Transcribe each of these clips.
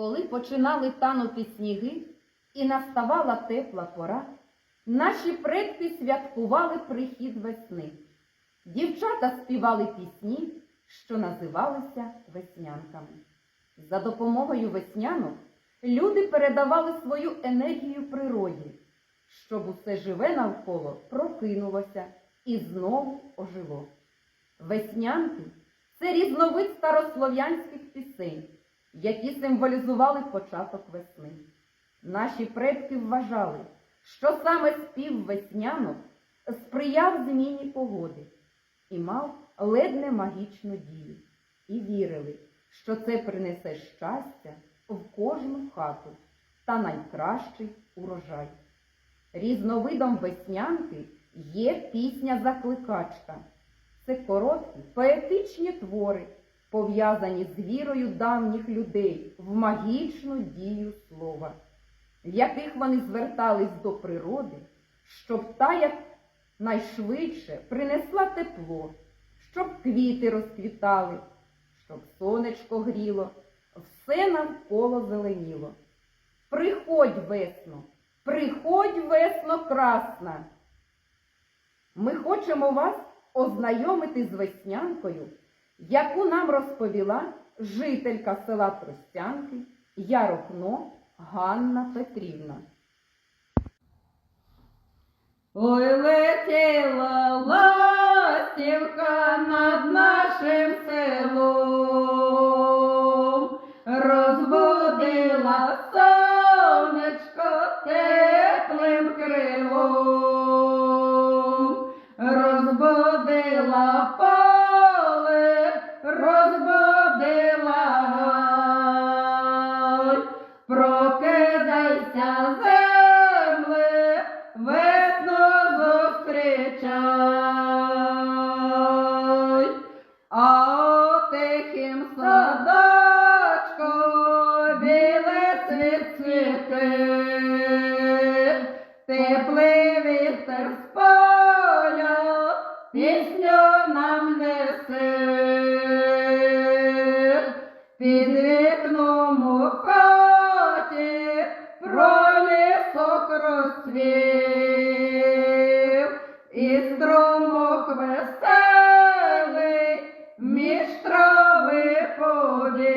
Коли починали танути сніги і наставала тепла пора, наші предки святкували прихід весни. Дівчата співали пісні, що називалися веснянками. За допомогою веснянок люди передавали свою енергію природі, щоб усе живе навколо прокинулося і знову ожило. Веснянки – це різновид старослов'янських пісень, які символізували початок весни. Наші предки вважали, що саме спів веснянок сприяв зміні погоди і мав ледь не магічну дію. І вірили, що це принесе щастя в кожну хату та найкращий урожай. Різновидом веснянки є пісня-закликачка. Це короткі поетичні твори, пов'язані з вірою давніх людей в магічну дію слова, в яких вони звертались до природи, щоб та якнайшвидше принесла тепло, щоб квіти розквітали, щоб сонечко гріло, все навколо зеленіло. Приходь, весно красна! Ми хочемо вас ознайомити з веснянкою, яку нам розповіла жителька села Тростянки Ярокно Ганна Петрівна. Ой, летіла ластівка над нашим селом, розбудила сонечко теплим крилом, розбудила поле, розбудила гай. Прокидайся, земле, весно зустрічай, а у тихім садочку біле цвіте, теплий вітер з поля пісню нам несе, під вікном у хаті пролісок розцвів, і струмок веселий між трави побіг.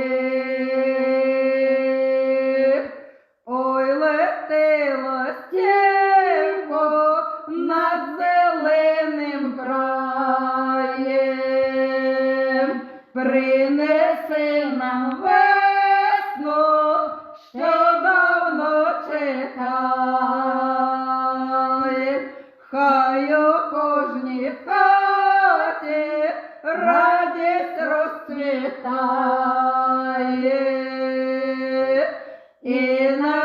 Ой, летила стівко над зеленим краєм, принеси нам весну, що давно чекає. Хай у кожній хаті радість розцвітає, і на